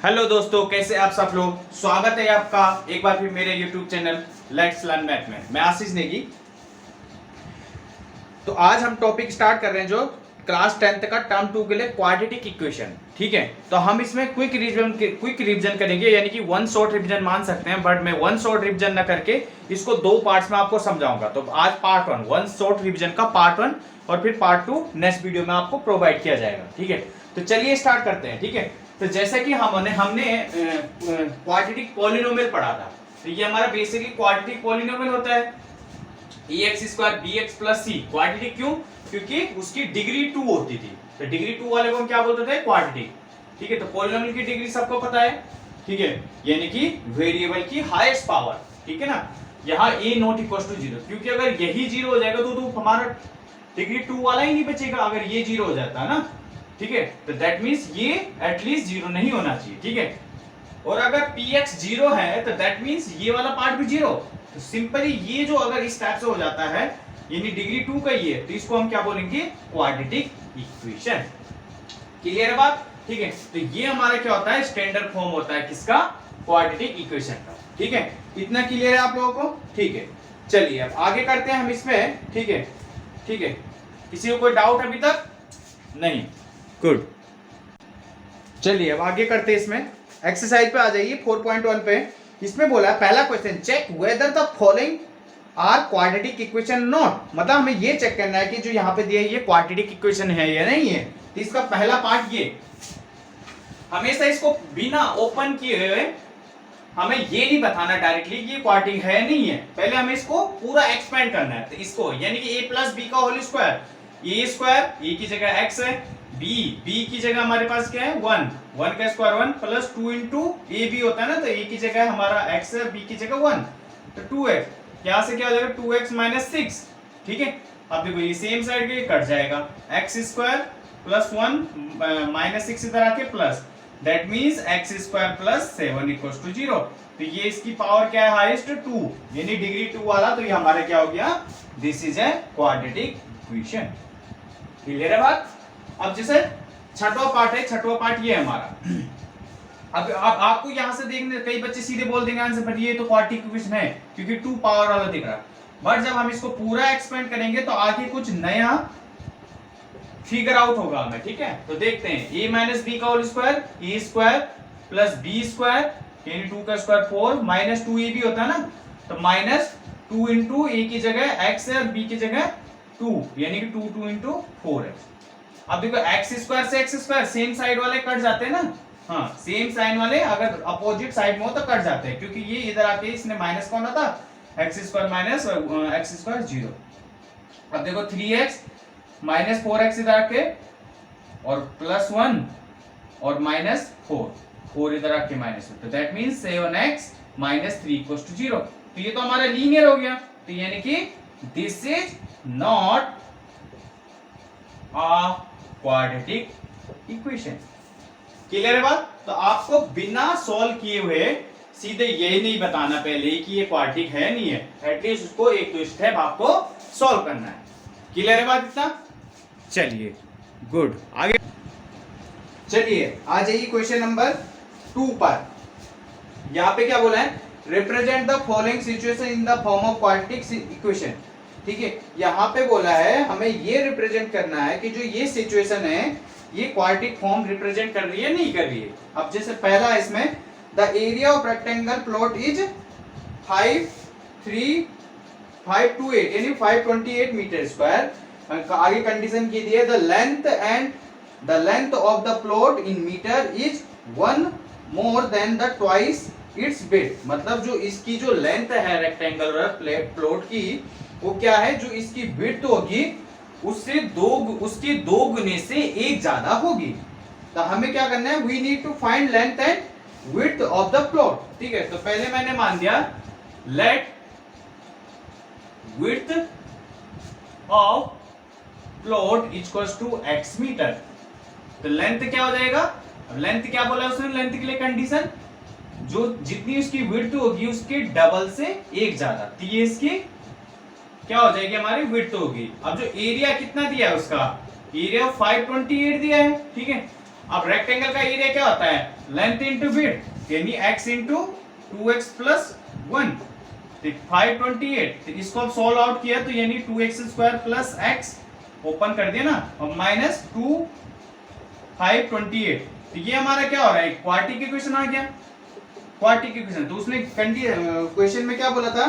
Hello दोस्तों, कैसे आप सब लोग। स्वागत है आपका एक बार फिर मेरे YouTube channel let's learn math में। मैं आशीष नेगी। तो आज हम टॉपिक स्टार्ट कर रहे हैं जो क्लास 10th का टर्म 2 के लिए क्वाड्रेटिक इक्वेशन। ठीक है, तो हम इसमें क्विक रिवीजन करेंगे, यानी कि वन शॉर्ट रिवीजन मान सकते हैं, बट मैं वन शॉर्ट रिवीजन ना करके इसको दो पार्ट्स में आपको समझाऊंगा। तो आज पार्ट 1 वन शॉर्ट रिवीजन का पार्ट 1 और फिर पार्ट 2 नेक्स्ट वीडियो में आपको प्रोवाइड किया जाएगा। ठीक है, तो चलिए स्टार्ट करते हैं। ठीक है, तो जैसे कि हमने क्वाड्रेटिक पॉलिनोमियल पढ़ा था, तो ये हमारा बेसिकली क्वाड्रेटिक पॉलिनोमियल होता है ax² bx + c। क्वाड्रेटिक क्यों? क्योंकि उसकी डिग्री 2 होती थी, तो डिग्री 2 वाले को हम क्या बोलते थे? क्वाड्रेटिक। ठीक है, तो पॉलिनोमियल की डिग्री सबको पता है। ठीक है, यानी कि वेरिएबल की हाईएस्ट पावर। ठीक है ना, यहाँ a ≠ 0, क्योंकि अगर यही 0 हो जाएगा तो हमारा डिग्री 2 वाला ही नहीं बचेगा, अगर ये 0 हो जाता है ना। ठीक है, तो दैट मींस ये एटलीस्ट 0 नहीं होना चाहिए। ठीक है, और अगर px 0 है तो दैट मींस ये वाला पार्ट भी 0। तो सिंपली ये जो अगर इस टाइप से हो जाता है, यानी डिग्री 2 का ये है, तो इसको हम क्या बोलेंगे? Quadratic equation. क्लियर है बात? ठीक है, तो ये हमारा क्या होता है? स्टैंडर्ड फॉर्म होता है किसका? क्वाड्रेटिक इक्वेशन का। ठीक है, इतना क्लियर है आप लोगों को? ठीक है, चलिए अब आगे करते हैं हम इसमें। ठीक है, ठीक है, किसी को कोई डाउट अभी तक? नहीं, गुड। चलिए अब आगे करते हैं इसमें। एक्सरसाइज पे आ जाइए 4.1 पे। इसमें बोला है पहला question, check whether the following are quadratic equation not. मतलब हमें ये चेक करना है कि जो यहाँ पे दिया है ये क्वाड्रेटिक इक्वेशन है या नहीं है। तो इसका पहला पार्ट ये, हमेशा इसको बिना ओपन किए हुए हमें ये नहीं बताना डायरेक्टली ये क्वाड्रेटिक है नहीं है, पहले हमें इसको पूरा एक्सपेंड करना है। तो इसको यानी कि a + b का होल स्क्वायर, a की जगह x है, b की जगह हमारे पास क्या है? 1 का square 1 plus 2 into A B होता है ना, तो a की जगह हमारा x है, b की जगह 1, तो 2x। यहाँ से क्या हो जाएगा? 2x - 6। ठीक है, अब देखो ये सेम साइड के कट जाएगा, x² + 1 - 6 इधर आके प्लस, दैट मींस x² + 7 = 0। तो ये इसकी पावर क्या है? हाईएस्ट 2, यानी डिग्री 2 वाला। तो ये हमारा क्या हो गया? This is a quadratic equation. Clear है बात? अब जैसे छठवां पार्ट है, छठवां पार्ट ये है हमारा। अब आपको यहां से देखने कई बच्चे सीधे बोल देंगे आंसर, पर ये तो क्वाड्रेटिक इक्वेशन है क्योंकि 2 पावर वाला दिख रहा है। बट जब हम इसको पूरा एक्सपेंड करेंगे तो आगे कुछ नया फिगर आउट होगा हमें। ठीक है, तो देखते हैं। a - b का होल स्क्वायर, a² + b² यानी 2 का स्क्वायर 4 - 2ab होता है ना, तो -2 इंटू a की जगह x है और b की जगह 2, यानी कि 2 इंटू 4x। अब देखो x² से x² सेम साइड वाले कट जाते हैं ना। हाँ, सेम साइन वाले अगर अपोजिट साइड में हो तो कट जाते हैं, क्योंकि ये इधर आके इसने माइनस का होना था, x² माइनस x² 0। अब देखो 3x - 4x इधर आके और +1 और -4 इधर आके -1, तो दैट मींस 7x - 3 = 0। तो ये तो हमारा लीनियर हो गया, तो यानी कि this is not a quadratic equation. Clear है बात? तो आपको बिना सॉल्व किए हुए सीधे यही नहीं बताना पहले कि ये क्वाड्रेटिक है नहीं है, एटलीस्ट उसको एक दो स्टेप आपको सॉल्व करना है। क्लियर है बात इतना? चलिए गुड, आगे चलिए आ जाइए क्वेश्चन नंबर 2 पर। यहाँ पे क्या बोला है? Represent the following situation in the form of quadratic equation. ठीक है, यहाँ पे बोला है हमें ये रिप्रेजेंट करना है कि जो ये सिचुएशन है ये क्वाड्रेटिक फॉर्म रिप्रेजेंट कर रही है नहीं कर रही है। अब जैसे पहला इसमें the area of rectangle plot is 528 यानी 528 मीटर स्क्वायर। आगे कंडीशन की दी है the length of the plot in metre is 1 more than the twice its width. मतलब जो इसकी जो लेंथ है रेक्टेंगुलर प्लॉट की, वो क्या है? जो इसकी विड्थ होगी उसके दो गुने से एक ज्यादा होगी। तो हमें क्या करना है? We need to find length and width of the plot. ठीक है, तो पहले मैंने मान दिया let width of plot equals to x metre. तो लेंथ क्या हो जाएगा? अब लेंथ क्या बोला उसने? लेंथ के लिए कंडीशन जो जितनी उसकी विड्थ होगी उसके डबल से एक ज्यादा, तो ये इसकी क्या हो जाएगी? हमारी विड्थ होगी। अब जो एरिया कितना दिया है उसका? एरिया 528 दिया है। ठीक है, अब रेक्टेंगल का एरिया क्या होता है, लेंथ इंटू विड्थ, यानी x इंटू 2x प्लस 1, 528। तो इसको अब सॉल्व आउट किया तो यानी 2x square plus x open कर दिया ना, और माइनस 2 528। तो ये हमारा क्या हो रहा है, क्वाड्रेटिक इक्वेशन आ गया, क्वाड्रेटिक इक्वेशन। तो उसने क्वेश्चन में क्या बोला था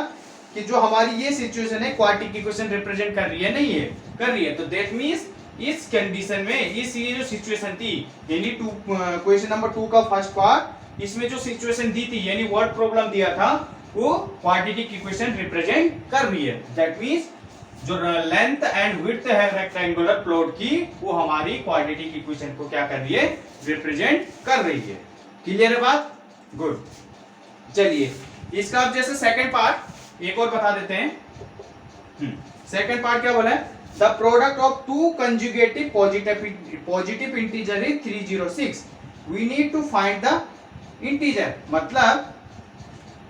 कि जो हमारी ये सिचुएशन है क्वाड्रेटिक इक्वेशन रिप्रेजेंट कर रही है, नहीं है कर रही है। तो दैट मींस इस कंडीशन में इस ये जो सिचुएशन थी, यानी क्वेश्चन नंबर 2 का फर्स्ट पार्ट, इसमें जो सिचुएशन दी थी यानी वर्ड प्रॉब्लम दिया था, वो क्वाड्रेटिक इक्वेशन रिप्रेजेंट कर रही है। दैट मींस जो लेंथ एंड विड्थ है रेक्टेंगुलर प्लॉट की, वो हमारी क्वाड्रेटिक इक्वेशन को क्या कर रही है, रिप्रेजेंट कर रही है। क्लियर है बात, गुड। चलिए इसका अब जैसे सेकंड पार्ट एक और बता देते हैं। सेकंड पार्ट क्या बोला है, the product of two conjugative positive integer is 306, we need to find the integer. मतलब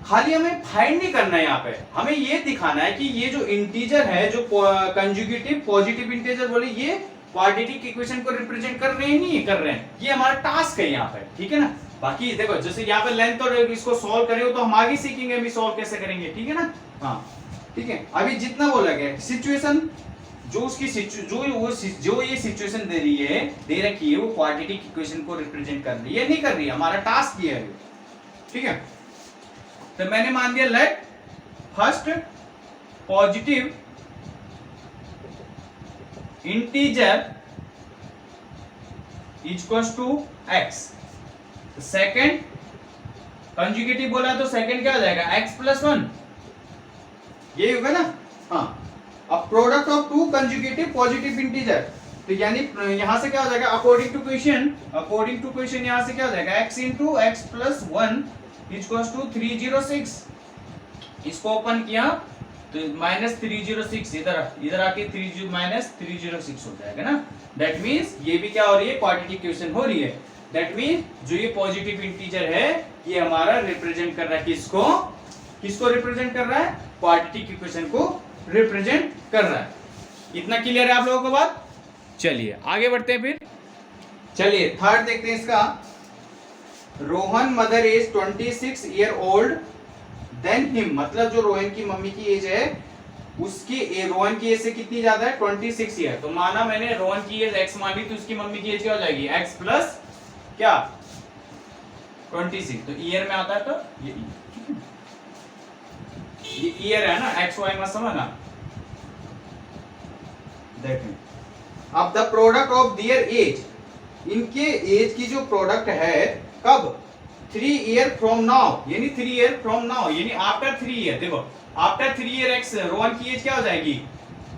खाली हमें फाइंड नहीं करना है, यहाँ पे हमें ये दिखाना है कि ये जो इंटीजर है, जो कंजुगेटिव पॉजिटिव इंटीजर बोले, ये क्वाड्रेटिक इक्वेशन को रिप्रेजेंट कर रहे हैं, नहीं कर रहे हैं, ये हमारा टास्क है यहाँ पे, ठीक है ना। बाकी देखो जैसे यहाँ पे लेंथ और इसको सॉल्व करें तो हम आगे सीखेंगे अभी सॉल्व कैसे करेंगे, ठीक है ना। हाँ ठीक है, अभी जितना बोला गया सिचुएशन, जो उसकी जो ये सिचुएशन दे रही है, दे रखी है, वो क्वाड्रेटिक इक्वेशन को रिप्रेजेंट कर रही है, नहीं कर रही है, हमारा टास्क ये है, ठीक है। तो मैंने मान दिया let first positive integer equals to x, second conjugative बोला तो सेकेंड क्या हो जाएगा, x प्लस 1, ये होगा ना। हाँ, अब product of two conjugative positive integer, तो यानी यहां से क्या हो जाएगा, अकॉर्डिंग टू क्वेश्चन यहां से क्या हो जाएगा, x into x plus 1 equals to 306। इसको ओपन किया तो माइनस 306, इधर आके माइनस 306 हो जाएगा ना। दैट मींस ये भी क्या हो रही है, क्वाड्रेटिक इक्वेशन हो रही है। दैट मींस जो ये पॉजिटिव इंटीजर है, ये हमारा रिप्रेजेंट कर रहा है किसको रिप्रेजेंट कर रहा है, क्वाड्रेटिक इक्वेशन को रिप्रेजेंट कर रहा है। इतना क्लियर है आप लोगों को बात। चलिए आगे बढ़ते हैं फिर। चलिए थर्ड देखते हैं इसका। Rohan mother is 26 year old than him, मतलब जो रोहन की मम्मी की एज है, उसकी रोहन की एज से कितनी ज्यादा है, 26 ईयर। तो माना मैंने रोहन की एज x मानी, तो उसकी मम्मी की एज क्या हो जाएगी, x प्लस क्या 26। तो ईयर में आता है, तो ये ईयर है ना, एक्स वाई मत समझना। देखें अब the product of their age, इनके एज की जो प्रोडक्ट है कब, 3 ईयर फ्रॉम नाउ, यानी 3 ईयर फ्रॉम नाउ, यानी आफ्टर 3 ईयर। देखो आफ्टर 3 ईयर एक्स, रोहन की एज क्या हो जाएगी,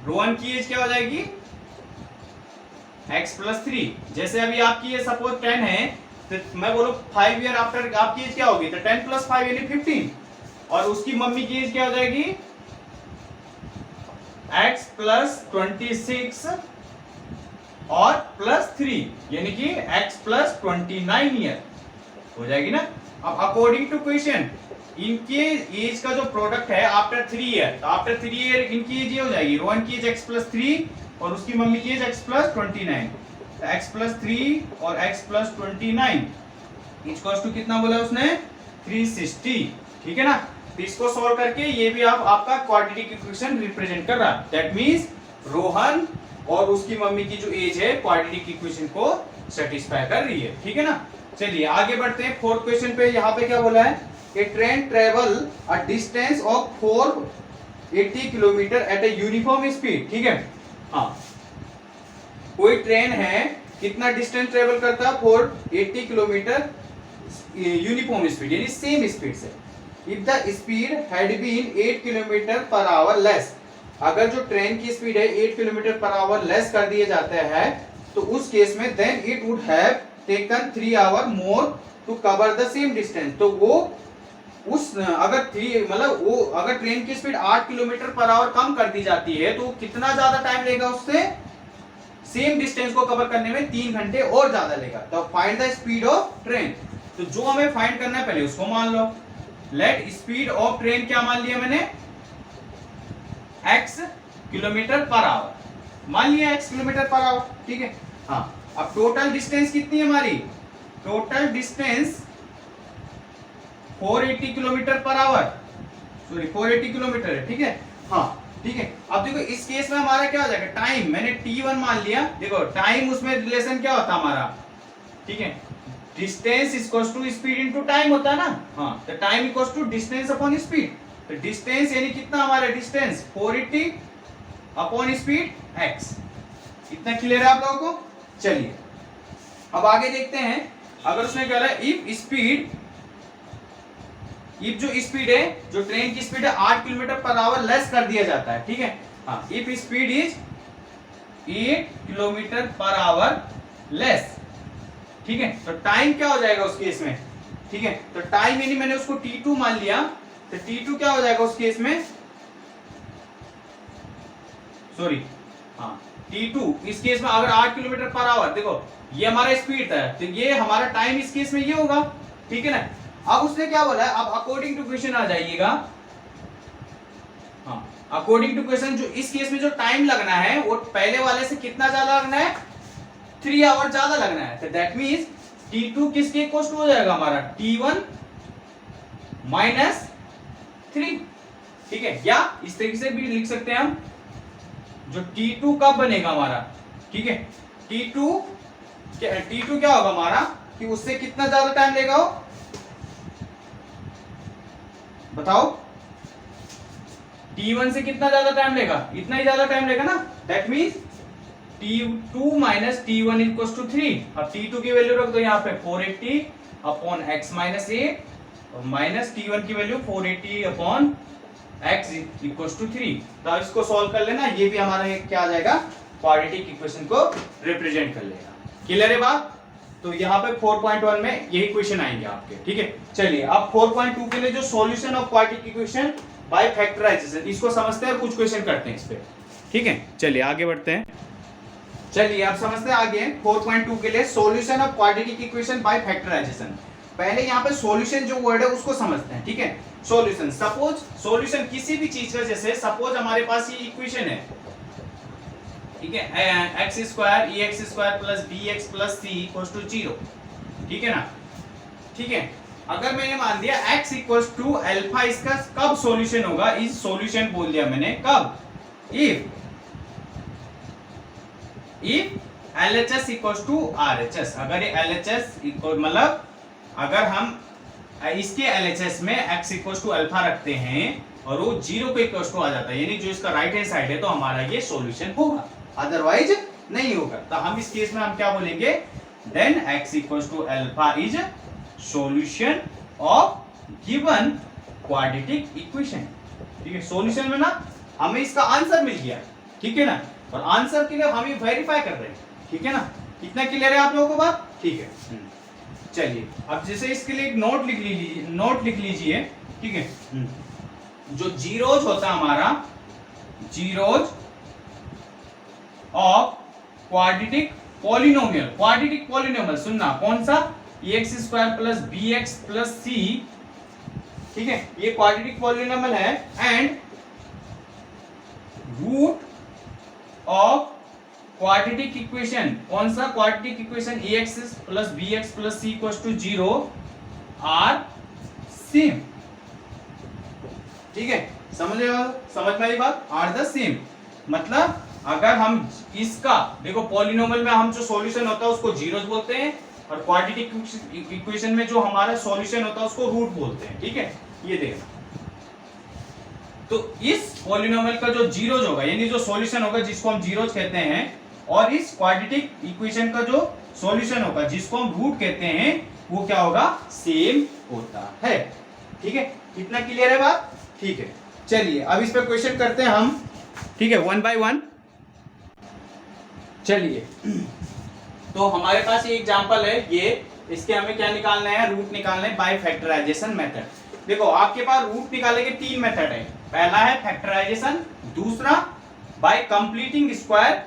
रोहन की एज क्या हो जाएगी, x प्लस 3। जैसे अभी आपकी ये सपोज 10 है, तो मैं बोलूं 5 ईयर आफ्टर आपकी एज क्या होगी, तो 10 प्लस 5 यानी 15, और उसकी मम्मी की एज क्या हो जाएगी, x प्लस 26 और प्लस 3, यानी कि x प्लस 29 ईयर हो जाएगी ना। अब अकॉर्डिंग टू क्वेश्चन, इनके एज का जो प्रोडक्ट है आफ्टर 3 ईयर, तो आफ्टर 3 ईयर इनकी एज ये हो जाएगी, रोहन की एज x प्लस 3 और उसकी मम्मी की एज x प्लस 29। तो x प्लस 3 और x प्लस 29 इक्वल्स टू कितना बोला उसने, 360, ठीक है ना। तो इसको सॉल्व करके ये भी आपका क्वाड्रेटिक इक्वेशन रिप्रेजेंट कर रहा है। दैट मींस रोहन और उसकी मम्मी की जो एज है क्वाड्रेटिक इक्वेशन को सेटिस्फाई कर रही है, ठीक है ना। चलिए आगे बढ़ते हैं फोर्थ क्वेश्चन पे। यहाँ पे क्या बोला है कि train travel a distance of 480 kilometre at a uniform speed, ठीक है। हाँ, कोई ट्रेन है, कितना डिस्टेंस ट्रेवल करता है, 480 किलोमीटर यूनिफॉर्म स्पीड, यानी सेम स्पीड से। If the speed had been 8 kilometre per hour less, अगर जो ट्रेन की स्पीड है 8 किलोमीटर पर आवर लेस कर दिए जाते हैं, तो उस केस में then it would have taken 3 hour more to cover the same distance. तो वो उस अगर ट्रेन की स्पीड 8 किलोमीटर पर आवर कम कर दी जाती है, तो कितना ज्यादा टाइम लेगा उससे, सेम डिस्टेंस को कवर करने में 3 घंटे और ज्यादा लेगा। तो find the speed of train. तो जो हमें फाइंड करना है पहले उसको मान लो। लेट स्पीड ऑफ ट्रेन क्या मान लिया मैंने, x किलोमीटर पर आवर मान लिया, x किलोमीटर पर आवर, ठीक है। हाँ, अब टोटल डिस्टेंस कितनी है हमारी, total distance 480 kilometre per our, sorry 480 kilometre है, ठीक है। हाँ ठीक है, अब देखो इस केस में हमारा क्या हो जाएगा, टाइम मैंने t1 मान लिया, देखो टाइम उसमें रिलेशन क्या होता है हमारा, ठीक है, distance equals to speed into time होता है ना। हाँ, तो time equals to distance upon speed, तो डिस्टेंस यानी कितना हमारा डिस्टेंस 480 अपॉन स्पीड x। इतना क्लियर है आप लोगों को। चलिए अब आगे देखते हैं, अगर उसने कहा है इफ स्पीड, इफ जो स्पीड है, जो ट्रेन की स्पीड है 8 किलोमीटर पर आवर लेस कर दिया जाता है, ठीक है। हाँ, if speed is 8 kilometre per hour less, ठीक है, तो टाइम क्या हो जाएगा उस केस में, ठीक है, तो टाइम यानी मैंने उसको t2 मान लिया, तो t2 क्या हो जाएगा उस केस में, सॉरी हाँ t2 इस केस में अगर 8 किलोमीटर पर आवर, देखो ये हमारा स्पीड था, तो ये हमारा टाइम इस केस में ये होगा, ठीक है ना। अब उसने क्या बोला है, अब अकॉर्डिंग टू क्वेश्चन आ जाइएगा। हाँ, अकॉर्डिंग टू क्वेश्चन जो इस केस में जो टाइम लगना है वो पहले वाले से कितना ज्यादा लगना है, 3 आवर ज्यादा लगना है, तो दैट मींस t2 किसके इक्वल टू हो जाएगा हमारा t1 माइनस 3, ठीक है, या इस तरीके से भी लिख सकते हैं हम, जो t2 कब बनेगा हमारा, ठीक है, t2 क्या होगा हमारा कि उससे कितना ज्यादा टाइम लेगा वो बताओ, t1 से कितना ज्यादा टाइम लेगा, इतना ही ज्यादा टाइम लेगा ना, that means t2 minus t1 equals to 3। अब t2 की वैल्यू रख दो यहाँ पे 480 अपॉन x माइनस 8 और माइनस t1 की value 480 upon x equals to 3। तो अब इसको सॉल्व कर लेना, ये भी हमारा क्या आ जाएगा, क्वाड्रेटिक इक्वेशन को रिप्रेजेंट कर लेगा। क्लियर है बात। तो यहाँ पे 4.1 में यही क्वेश्चन आएंगे आपके, ठीक है। चलिए अब 4.2 के लिए जो solution of quadratic equation by factorisation, इसको समझते हैं और कुछ क्वेश्चन करते हैं इस पे, ठीक है। चलिए आगे बढ़ते हैं। चलिए अब समझते हैं आगे 4.2 के लिए solution of quadratic equation by factorisation. पहले यहाँ पे सॉल्यूशन जो वर्ड है उसको समझते हैं, ठीक है। सॉल्यूशन, सपोज सॉल्यूशन किसी भी चीज का, जैसे सपोज हमारे पास ये इक्वेशन है, ठीक है, x square e x square plus B x plus C equals to 0, ठीक है ना, ठीक है। अगर मैंने मान दिया x इक्वल्स टू अल्फा, इसका कब सॉल्यूशन होगा, इस सॉल्यूशन बोल दिया मैंने कब, if LHS equals to RHS। अगर ये LHS इक्वल मतलब अगर हम इसके LHS में x इक्वल्स टू अल्फा रखते हैं और वो 0 के इक्वल्स टू आ जाता है, यानी जो इसका राइट हैंड साइड है, तो हमारा ये सॉल्यूशन होगा, अदरवाइज नहीं होगा। तो हम इस केस में हम क्या बोलेंगे, then x equals to alpha is solution of given quadratic equation, ठीक है। सॉल्यूशन में ना हमें इसका आंसर मिल गया, ठीक है ना, और आंसर के लिए हम ये वेरीफाई कर रहे हैं, ठीक है ना। कितना क्लियर है आप लोगों को बात, ठीक है। चलिए अब जैसे इसके लिए एक नोट लिख लीजिए, ठीक है। जो जीरोज होता है हमारा, zeros of quadratic polynomial, quadratic polynomial सुनना, कौन सा, x square plus B x plus c, ठीक है, ये क्वाड्रेटिक पॉलिनोमियल है, and root of quadratic equation, कौन सा quadratic equation, a x plus B x plus C equals to 0 are same, ठीक है। समझ में आई बात, आर द सेम, मतलब अगर हम इसका देखो पॉलिनोमियल में हम जो सॉल्यूशन होता है उसको जीरोस बोलते हैं, और क्वाड्रेटिक इक्वेशन में जो हमारा सॉल्यूशन होता है उसको रूट बोलते हैं, ठीक है। ये देखना, तो इस पॉलिनोमियल का जो जीरोज होगा, यानी जो सॉल्यूशन होगा जिसको हम जीरोज कहते हैं, और इस क्वाड्रेटिक इक्वेशन का जो सॉल्यूशन होगा जिसको हम रूट कहते हैं, वो क्या होगा, सेम होता है, ठीक है। इतना क्लियर है बात, ठीक है। चलिए अब इस पे क्वेश्चन करते हैं हम, ठीक है, 1 बाय 1। चलिए तो हमारे पास ये एग्जांपल है, ये इसके हमें क्या निकालना है, रूट निकालना है बाय फैक्टराइजेशन मेथड। देखो आपके पास रूट निकालने के 3 मेथड है, पहला है फैक्टराइजेशन, दूसरा बाय कंप्लीटिंग स्क्वायर,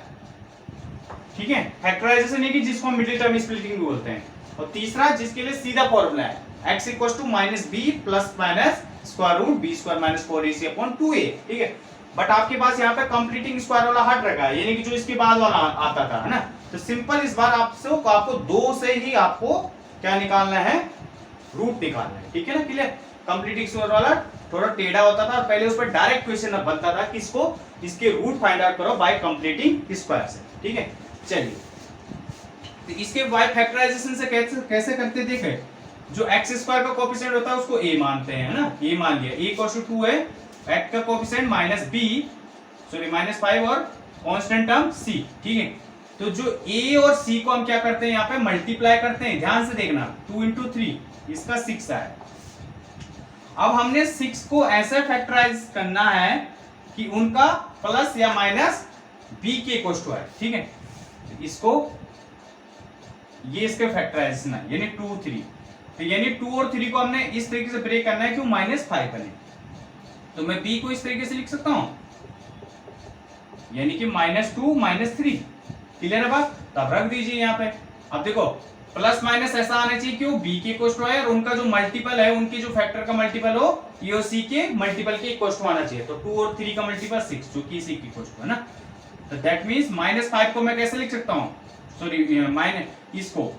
ठीक है, फैक्टराइजेशन है कि जिसको हम मिडिल टर्म स्प्लिटिंग भी बोलते हैं, और तीसरा जिसके लिए सीधा फॉर्मूला है x equals to minus B plus minus square root B square minus 4ac upon 2a, ठीक है। बट आपके पास यहाँ पे कंप्लीटिंग स्क्वायर वाला हट रखा है, यानी कि जो इसके बाद वाला आता था, है ना। तो सिंपल इस बार आपको 2 से ही आपको क्या निकालना है, रूट निकालना है, ठीक है ना, क्लियर। कंप्लीटिंग स्क्वायर वाला थोड़ा टेढ़ा होता था और पहले उस पर डायरेक्ट क्वेश्चन बनता था कि इसको इसके रूट फाइंड आउट करो बाय कंप्लीटिंग स्क्वायर से, ठीक है। चलिए, तो इसके बाय फैक्टराइजेशन से कैसे करते देखे, जो एक्स स्क्वायर का कोएफिशिएंट होता है उसको a मानते हैं, है ना, ये मान लिया a इक्वल टू 2 है, एक्स का कोएफिशिएंट माइनस b सॉरी -5 और कांस्टेंट टर्म c, ठीक है। तो जो a और c को हम क्या करते हैं, यहाँ पे मल्टीप्लाई करते हैं, ध्यान से देखना, 2 × 3 इसका 6 है। अब हमने 6 को ऐसा फैक्टराइज करना है कि उनका प्लस या माइनस b के इक्वल टू है, ठीक है। इसको ये इसके फैक्टराइजेशन है, यानी 2 3, तो यानी 2 और 3 को हमने इस तरीके से ब्रेक करना है, क्यों, -5 बने। तो मैं b को इस तरीके से लिख सकता हूं, यानी कि -2 -3, क्लियर है बात। तब रख दीजिए यहाँ पे। अब देखो प्लस माइनस ऐसा आना चाहिए क्यों, b के इक्वल टू है और उनका जो मल्टीपल है, उनकी जो फैक्टर का मल्टीपल हो ये और c के मल्टीपल के इक्वल टू आना चाहिए। तो 2 और 3 का मल्टीपल 6, जो कि c के इक्वल टू है ना। तो दैट मींस -5 को मैं कैसे लिख सकता हूं, सॉरी माइनस इसको,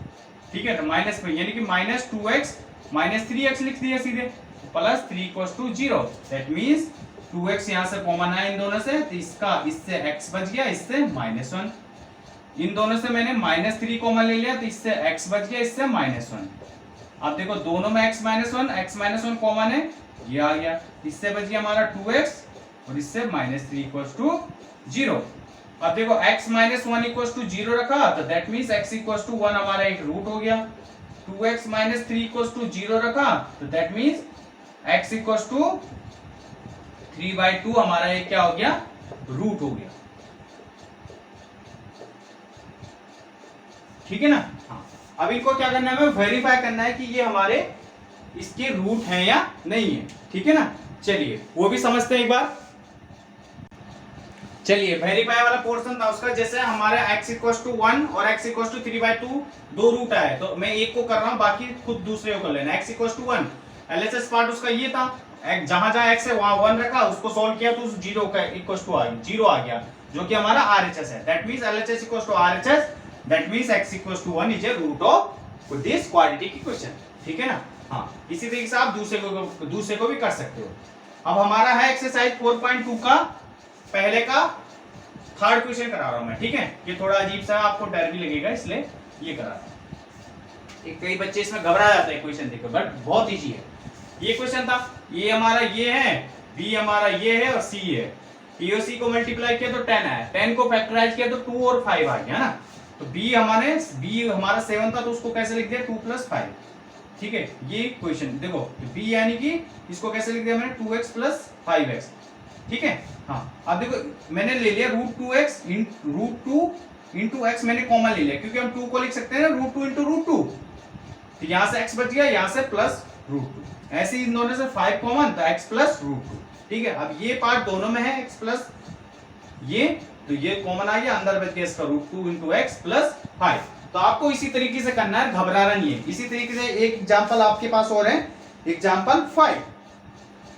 ठीक है, तो माइनस में यानी कि -2x -3x लिख दिया सीधे, plus 3 equals to 0। That means 2x यहां से कॉमन है इन दोनों से, तो इसका इससे x बच गया, इससे -1। इन दोनों से मैंने -3 कॉमन ले लिया, तो इससे x बच गया, इससे -1। अब देखो दोनों में x -1 कॉमन है, ये आ गया, इससे बच गया हमारा 2x और इससे -3 इक्वल्स टू 0। अब देखो x -1 इक्वल्स टू 0 रखा, तो that means x equals to 1 हमारा एक रूट हो गया। 2x -3 इक्वल्स टू 0 रखा, तो that means x equals to 3/2 हमारा एक क्या हो गया, रूट हो गया, ठीक है ना। हाँ, अब इनको क्या करना है, हमें वेरीफाई करना है कि ये हमारे इसके रूट हैं या नहीं है, ठीक है ना। चलिए वो भी समझते हैं एक बार। चलिए वेरीफाई वाला पोर्शन था उसका, जैसे हमारे x इक्वल्स टू 1 और x इक्वल्स टू 3/2 दो रूट आए, तो मैं एक को कर रहा हूं, बाकी खुद दूसरे को कर लेना। x equals to 1, LHS part उसका ये था, जहां जहां x है वहां 1 रखा, उसको सॉल्व किया तो 0 का इक्वल्स टू 0 आ गया, जो कि हमारा आरएचएस है। That means LHS equals to RHS, that means x equals to 1 is a root of this quadratic equation, ठीक है ना। हाँ, इसी तरीके से आप दूसरे को भी कर सकते हो। अब हमारा है एक्सरसाइज 4.2 का पहले का थर्ड क्वेश्चन करा रहा हूं मैं, ठीक है। ये थोड़ा अजीब सा आपको डर भी लगेगा, इसलिए ये करा रहा हूं। कई बच्चे इसमें घबरा जाते हैं क्वेश्चन देखकर, बट बहुत इजी है। ये क्वेश्चन था, ये हमारा ये है, बी हमारा ये है और सी है। ए और सी को मल्टीप्लाई किया तो 10 आया, 10 को फैक्टराइज किया तो 2 और 5 आ गया ना। तो बी हमारा 7 था, तो उसको कैसे लिख दिया, 2 + 5, ठीक है। ये क्वेश्चन देखो, बी यानी कि इसको कैसे लिख दिया मैंने, 2x + 5x, ठीक है। हाँ, अब देखो मैंने ले लिया √2x √2 x मैंने कॉमन ले लिया, क्योंकि हम 2 को लिख सकते हैं ना √2 × √2, तो यहां से x बच गया, यहां से प्लस √2, ऐसे इन दोनों से 5 कॉमन, तो x + √2, ठीक है। अब ये पार्ट दोनों में है, x प्लस ये, तो ये कॉमन आ गया, अंदर बच गया इसका √2 × x + 5। तो आपको इसी तरीके से करना है, घबराना नहीं है। इसी तरीके से एक एग्जांपल आपके पास और है, एग्जांपल 5,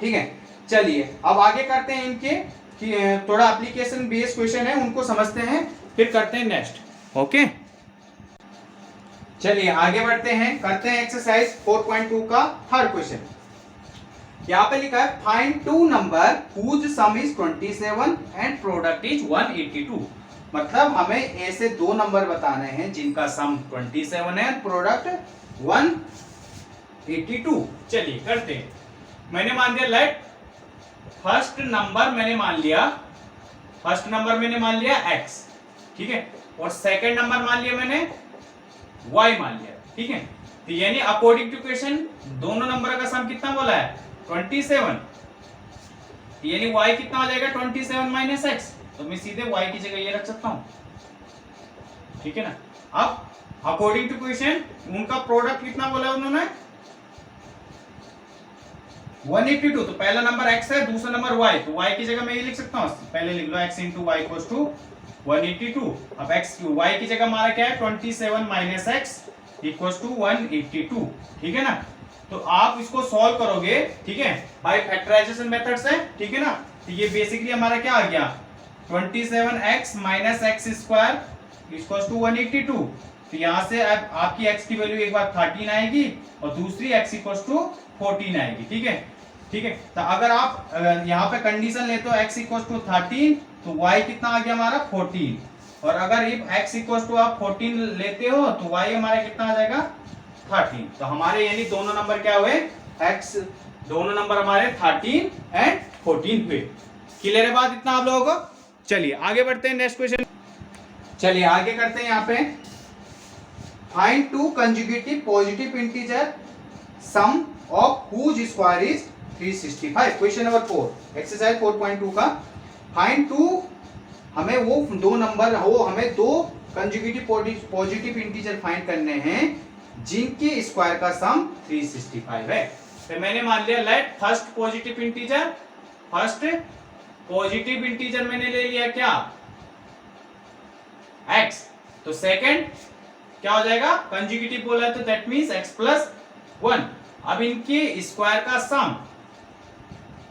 ठीक है। चलिए अब आगे करते हैं इनके कि थोड़ा एप्लीकेशन बेस्ड क्वेश्चन है, उनको समझते हैं, फिर करते हैं नेक्स्ट। ओके, चलिए आगे बढ़ते हैं, करते हैं एक्सरसाइज 4.2 का थर्ड क्वेश्चन। यहाँ पे लिखा है find 2 number whose sum is 27 and product is 182। मतलब हमें ऐसे 2 नंबर बताने हैं जिनका सम 27 है, प्रोडक्ट 182। चलिए करते हैं। मैंने मान दिया लेट फर्स्ट नंबर मैंने मान लिया x, ठीक है, और सेकंड नंबर मान लिया मैंने y मान लिया, ठीक है। तो यानी अकॉर्डिंग टू इक्वेशन दोनों नंबर का सम कितना बोला है, 27, यानी y कितना हो जाएगा, 27 - x, तो मैं सीधे y की जगह ये रख सकता हूं, ठीक है ना। अब अकॉर्डिंग टू इक्वेशन उनका प्रोडक्ट कितना बोला उन्होंने, 182, तो पहला नंबर x है, दूसरा नंबर y, तो y की जगह मैं ये लिख सकता हूँ, पहले लिख लो x × y = 182। अब y की जगह हमारा क्या है, 27 - x = 182, ठीक है ना। तो आप इसको सॉल्व करोगे, ठीक है, बाय फैक्टराइजेशन मेथड से, ठीक है ना। तो ये बेसिकली हमारा क्या आ गया 27x minus x square equals to 182। तो यहाँ से अब आपकी x की वैल्यू एक बार 13 आएगी और दूसरी x इक्वल्स टू 14 आएगी। ठीक है, ठीक है। तो अगर आप यहाँ पे कंडीशन लेते हो x इक्वल्स टू 13 तो y कितना आ गया हमारा 14, और अगर इफ x इक्वल्स टू आप 14 लेते हो तो y हमारा कितना आ जाएगा 13। तो हमारे यानी दोनों नंबर क्या हुए x, दोनों नंबर हमारे 13 एंड 14 हुए। क्लियर है बात इतना आप लोगों को? चलिए आगे बढ़ते हैं नेक्स्ट क्वेश्चन। चलिए आगे करते हैं यहाँ पे find two conjugative positive integer sum of whose square is 365। Question number 4 exercise 4.2 का फाइंड टू, हमें वो दो नंबर हो, हमें दो कंजुगेटिव पॉजिटिव इंटीजर फाइंड करने हैं जिनके स्क्वायर का सम 365 है। तो मैंने मान लिया late first positive integer, first positive integer मैंने ले लिया क्या x, तो सेकंड क्या हो जाएगा कंजुगेटिव बोला तो दैट मींस x प्लस 1। अब इनके स्क्वायर का सम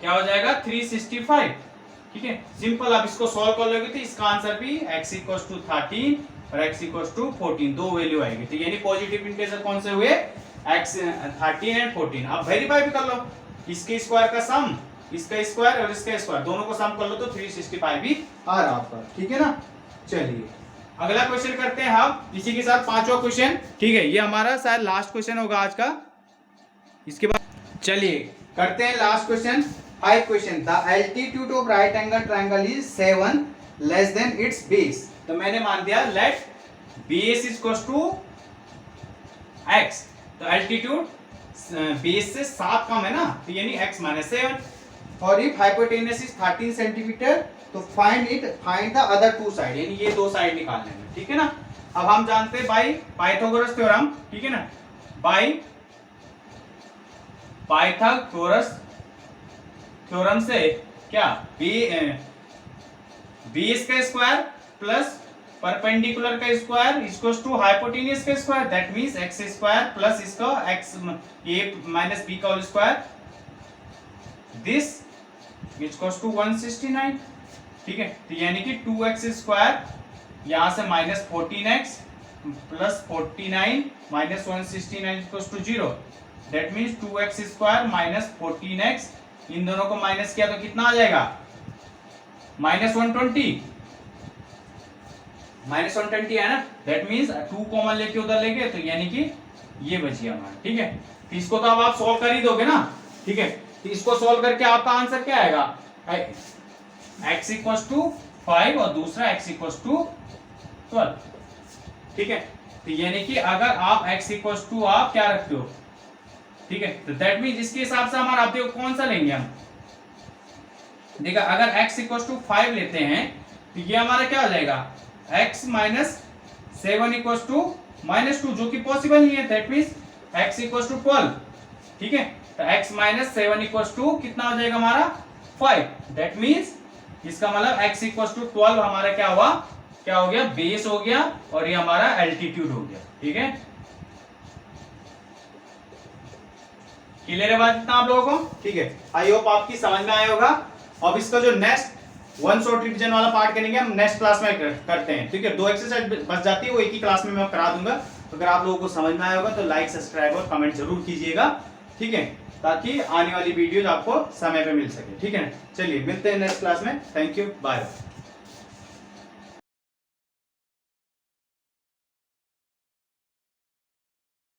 क्या हो जाएगा 365। ठीक है, सिंपल। आप इसको सॉल्व कर लोगे तो इसका आंसर भी x इक्वल्स टू 13 और x इक्वल्स टू 14 दो वैल्यू आएगी। तो यानी पॉजिटिव इंटीजर कौन से हुए x 13 एंड 14। आप वेरीफाई भी कर लो, इसके स्क्वायर का सम, इसका स्क्वायर और इसका स्क्वायर दोनों को सम कर लो तो 365 भी आ रहा आपका। ठीक है ना। चलिए अगला क्वेश्चन करते हैं हम, इसी के साथ पांचवा क्वेश्चन। ठीक है, ये हमारा शायद लास्ट क्वेश्चन होगा आज का। इसके बाद चलिए करते हैं last question, 5 question. The altitude of right angle triangle is 7 less than its base. तो मैंने मान दिया let base is equals to x, तो एल्टीट्यूड बेस से 7 कम है ना, तो यानी x माइनस 7। और इफ हाइपोटेनस इज 13 सेंटीमीटर तो find the other two side, यानी ये दो साइड निकालने में। ठीक है ना। अब हम जानते हैं बाय पाइथागोरस थ्योरम, ठीक है ना, बाय पाइथागोरस थ्योरम से क्या बेस का स्क्वायर प्लस परपेंडिकुलर का स्क्वायर इक्वल्स टू हाइपोटेन्यूज का square, that means x square plus इसका x a माइनस b का whole square, this equals to 169। ठीक है, तो यानी कि 2x स्क्वायर यहां से minus 14x plus 49 minus 169 equals to 0, that means 2x square minus 14x, इन दोनों को माइनस किया तो कितना आ जाएगा माइनस 120, माइनस 120 है ना, दैट मींस 2 कॉमन लेके उधर लेंगे तो यानी कि ये बच गया हमारा। ठीक है, तो इसको तो अब आप सॉल्व कर ही दोगे ना। ठीक है, तो इसको सॉल्व करके आपका आंसर क्या आएगा x इक्वल्स टू 5 और दूसरा x इक्वल्स टू 12। ठीक है, तो यानी कि अगर आप x इक्वल्स टू आप क्या रखते हो, ठीक है, तो दैट मींस इसके हिसाब से हमारा आप देखो कौन सा लेंगे हम, देखा अगर x इक्वल्स टू 5 लेते हैं तो ये हमारा क्या हो जाएगा x माइनस 7 इक्वल्स टू -2, जो कि पॉसिबल नहीं है, that means x equals to 12। ठीक है, तो x माइनस 7 इक्वल्स टू कितना हो जाएगा हमारा 5, दैट मींस इसका मतलब x इक्वल्स टू 12 हमारा क्या हुआ, क्या हो गया बेस हो गया और ये हमारा एल्टीट्यूड हो गया। ठीक है, क्लियर है बात इतना आप लोगों को? ठीक है, आई होप आपकी समझ में आया होगा। अब इसका जो नेक्स्ट वन शॉट रिवीजन वाला पार्ट करेंगे हम नेक्स्ट क्लास में करते हैं। ठीक है, 2 एक्सरसाइज बच जाती है, वो एक ही क्लास में मैं करा दूंगा। तो अगर आप लोगों को समझ में आया होगा तो लाइक सब्सक्राइब और कमेंट जरूर कीजिएगा। ठीक है, ताकि आने वाली वीडियोज आपको समय पे मिल सके। ठीक है, चलिए मिलते हैं नेक्स्ट क्लास में। Thank you, bye.